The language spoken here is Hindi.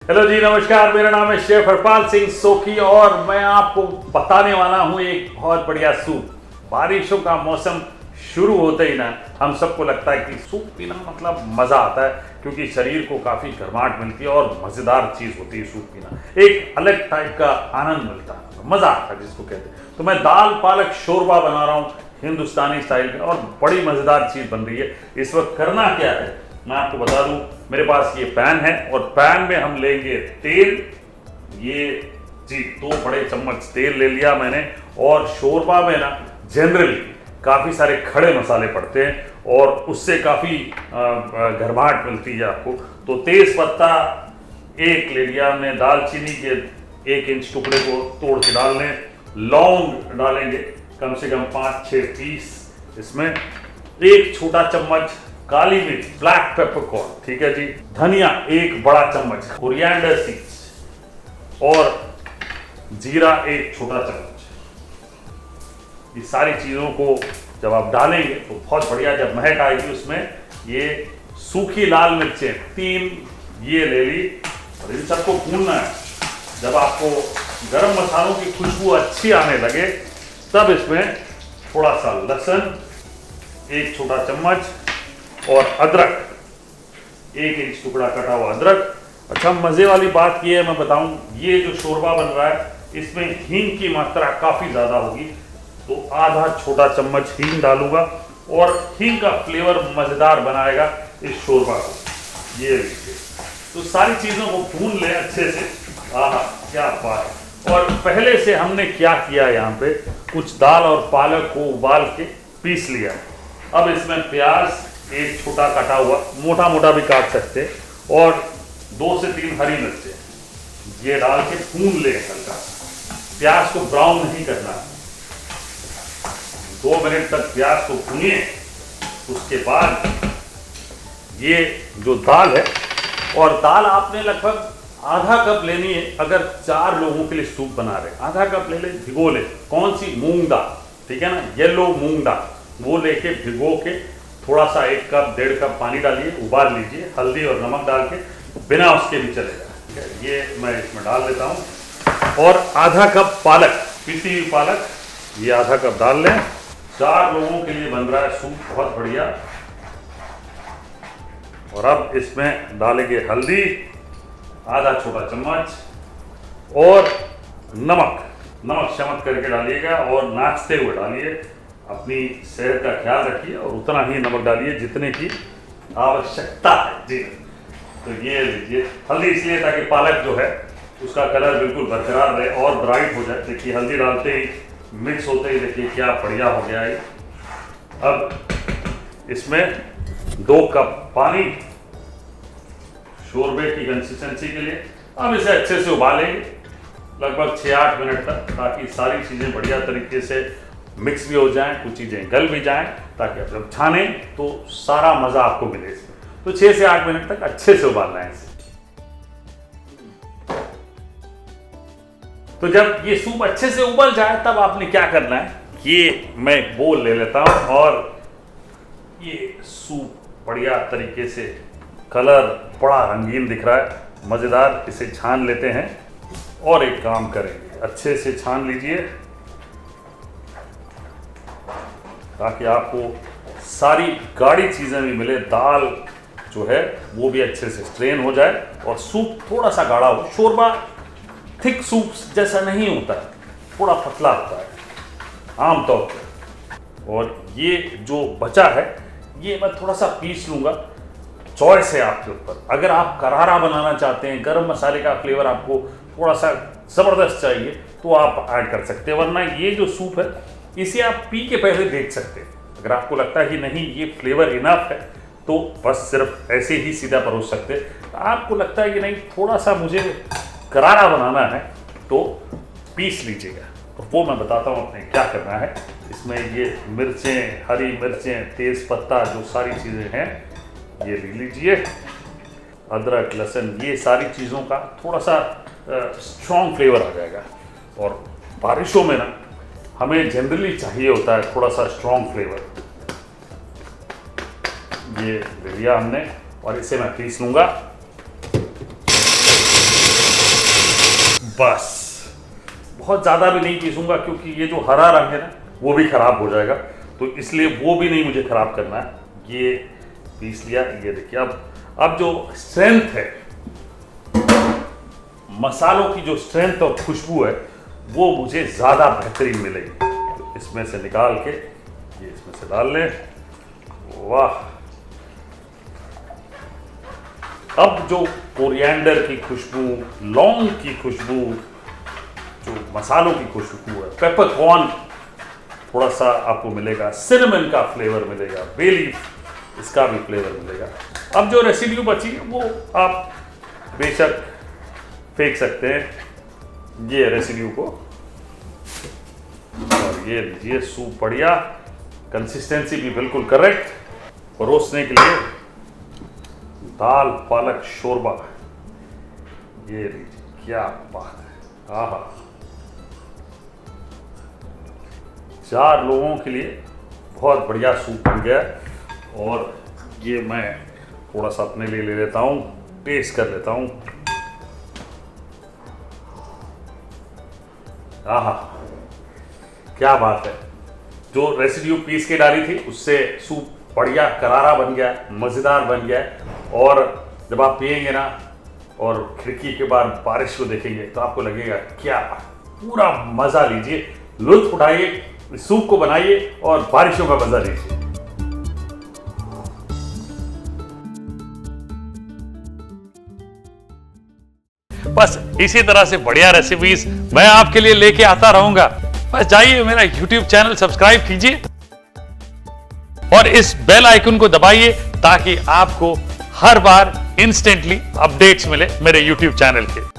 हेलो जी, नमस्कार। मेरा नाम है शेफ हरपाल सिंह सोखी और मैं आपको बताने वाला हूँ एक बहुत बढ़िया सूप। बारिशों का मौसम शुरू होते ही ना हम सबको लगता है कि सूप पीना मतलब मज़ा आता है, क्योंकि शरीर को काफ़ी गर्माहट मिलती है और मज़ेदार चीज़ होती है सूप पीना। एक अलग टाइप का आनंद मिलता है, मज़ा आता है जिसको कहते हैं। तो मैं दाल पालक शोरबा बना रहा हूँ हिंदुस्तानी स्टाइल में और बड़ी मज़ेदार चीज़ बन रही है। इस वक्त करना क्या है मैं आपको बता दूं। मेरे पास ये पैन है और पैन में हम लेंगे तेल। ये जी 2 बड़े चम्मच तेल ले लिया मैंने। और शोरबा में ना जनरली काफ़ी सारे खड़े मसाले पड़ते हैं और उससे काफ़ी गर्माहट मिलती है आपको। तो तेज पत्ता 1 ले लिया हमने। दालचीनी के 1 इंच टुकड़े को तोड़ के डाल लें। लौंग डालेंगे कम से कम 5-6 पीस इसमें। 1 छोटा चम्मच काली मिर्च ब्लैक पेपरकॉर्न, ठीक है जी। धनिया 1 बड़ा चम्मच, कोरिएंडर सीड्स और जीरा 1 छोटा चम्मच। ये सारी चीज़ों को जब आप डालेंगे तो बहुत बढ़िया जब महक आएगी उसमें। ये सूखी लाल मिर्चें 3 ये ले ली और इन सबको भूनना है। जब आपको गरम मसालों की खुशबू अच्छी आने लगे तब इसमें थोड़ा सा लहसुन 1 छोटा चम्मच और अदरक 1 इंच टुकड़ा कटा हुआ अदरक। अच्छा, मज़े वाली बात ये है मैं बताऊं, ये जो शोरबा बन रहा है इसमें हींग की मात्रा काफ़ी ज़्यादा होगी, तो आधा छोटा चम्मच हींग डालूंगा और हींग का फ्लेवर मज़ेदार बनाएगा इस शोरबा को। ये लीजिए, तो सारी चीज़ों को भून लें अच्छे से। आहा क्या बात है। और पहले से हमने क्या किया, यहाँ पे कुछ दाल और पालक को उबाल के पीस लिया। अब इसमें प्याज 1 छोटा कटा हुआ, मोटा मोटा भी काट सकते हैं, और 2 से 3 हरी मिर्चें ये डाल के भून ले हल्का। प्याज को ब्राउन नहीं करना, 2 मिनट तक प्याज को भूनिए। उसके बाद ये जो दाल है, और दाल आपने लगभग आधा कप लेनी है अगर 4 लोगों के लिए सूप बना रहे हैं। आधा कप ले ले, भिगो ले। कौन सी? मूंग दाल, ठीक है ना, येलो मूंग दाल। वो लेके भिगो के थोड़ा सा 1 कप 1.5 कप पानी डालिए, उबाल लीजिए, हल्दी और नमक डाल के, बिना उसके भी चलेगा, ठीक है। ये मैं इसमें डाल देता हूँ। और आधा कप पालक, पीसी हुई पालक, ये आधा कप डाल लें। 4 लोगों के लिए बन रहा है सूप, बहुत बढ़िया। और अब इसमें डालेंगे हल्दी आधा छोटा चम्मच और नमक शमक करके डालिएगा और नाचते हुए डालिए। अपनी सेहत का ख्याल रखिए और उतना ही नमक डालिए जितने की आवश्यकता है जी। तो ये लीजिए, हल्दी इसलिए ताकि पालक जो है उसका कलर बिल्कुल बरकरार रहे और ब्राइट हो जाए। देखिए हल्दी डालते ही, मिक्स होते ही देखिए क्या बढ़िया हो गया है। अब इसमें 2 कप पानी शोरबे की कंसिस्टेंसी के लिए। अब इसे अच्छे से उबालेंगे लगभग 6-8 मिनट तक, ताकि सारी चीज़ें बढ़िया तरीके से मिक्स भी हो जाएं, कुछ चीज़ें गल भी जाएं, ताकि आप जब छाने तो सारा मज़ा आपको मिले इसमें। तो 6 से 8 मिनट तक अच्छे से उबालना है इसे। तो जब ये सूप अच्छे से उबल जाए तब आपने क्या करना है, ये मैं एक बोल ले लेता हूँ और ये सूप बढ़िया तरीके से, कलर बड़ा रंगीन दिख रहा है, मज़ेदार। इसे छान लेते हैं और एक काम करेंगे, अच्छे से छान लीजिए ताकि आपको सारी गाढ़ी चीज़ें भी मिले। दाल जो है वो भी अच्छे से स्ट्रेन हो जाए और सूप थोड़ा सा गाढ़ा हो। शोरबा थिक सूप जैसा नहीं होता है, थोड़ा पतला होता है आमतौर पर। और ये जो बचा है ये मैं थोड़ा सा पीस लूँगा। चॉइस है आपके ऊपर, अगर आप करारा बनाना चाहते हैं, गरम मसाले का फ्लेवर आपको थोड़ा सा ज़बरदस्त चाहिए तो आप ऐड कर सकते हैं, वरना ये जो सूप है इसे आप पी के पहले देख सकते हैं। अगर आपको लगता है कि नहीं ये फ्लेवर इनफ है तो बस सिर्फ ऐसे ही सीधा परोस सकते हैं। आपको लगता है कि नहीं थोड़ा सा मुझे करारा बनाना है तो पीस लीजिएगा। तो वो मैं बताता हूँ आपने क्या करना है। इसमें ये मिर्चें, हरी मिर्चें, तेज़ पत्ता, जो सारी चीज़ें हैं ये ले लीजिए। अदरक, लहसुन, ये सारी चीज़ों का थोड़ा सा स्ट्रॉन्ग फ्लेवर आ जाएगा। और बारिशों में ना हमें जनरली चाहिए होता है थोड़ा सा स्ट्रॉन्ग फ्लेवर। ये ले लिया हमने और इसे मैं पीस लूँगा। बस बहुत ज़्यादा भी नहीं पीसूंगा क्योंकि ये जो हरा रंग है ना वो भी खराब हो जाएगा, तो इसलिए वो भी नहीं मुझे खराब करना है। ये पीस लिया। ये देखिए अब जो स्ट्रेंथ है, मसालों की जो स्ट्रेंथ और खुशबू है वो मुझे ज़्यादा बेहतरीन मिलेगी। तो इसमें से निकाल के ये इसमें से डाल लें। वाह, अब जो कोरिएंडर की खुशबू, लौंग की खुशबू, जो मसालों की खुशबू है, पेपरकॉर्न थोड़ा सा आपको मिलेगा, सिनेमन का फ्लेवर मिलेगा, बे लीफ इसका भी फ्लेवर मिलेगा। अब जो रेसिड्यू बची है वो आप बेशक फेंक सकते हैं ये रेसिड्यू को। और ये लीजिए सूप बढ़िया, कंसिस्टेंसी भी बिल्कुल करेक्ट। परोसने के लिए दाल पालक शोरबा, ये लीजिए, क्या बात है। आहा, 4 लोगों के लिए बहुत बढ़िया सूप बन गया। और ये मैं थोड़ा सा अपने लिए ले लेता हूँ, टेस्ट कर लेता हूँ। आहा, क्या बात है। जो रेसिड्यू पीस के डाली थी उससे सूप बढ़िया करारा बन गया, मज़ेदार बन गया। और जब आप पिएंगे ना और खिड़की के बाहर बारिश को देखेंगे तो आपको लगेगा क्या, पूरा मज़ा लीजिए, लुत्फ उठाइए, सूप को बनाइए और बारिशों का मज़ा लीजिए। बस इसी तरह से बढ़िया रेसिपीज मैं आपके लिए लेके आता रहूंगा। बस जाइए मेरा YouTube चैनल सब्सक्राइब कीजिए और इस बेल आइकन को दबाइए ताकि आपको हर बार इंस्टेंटली अपडेट्स मिले मेरे YouTube चैनल के।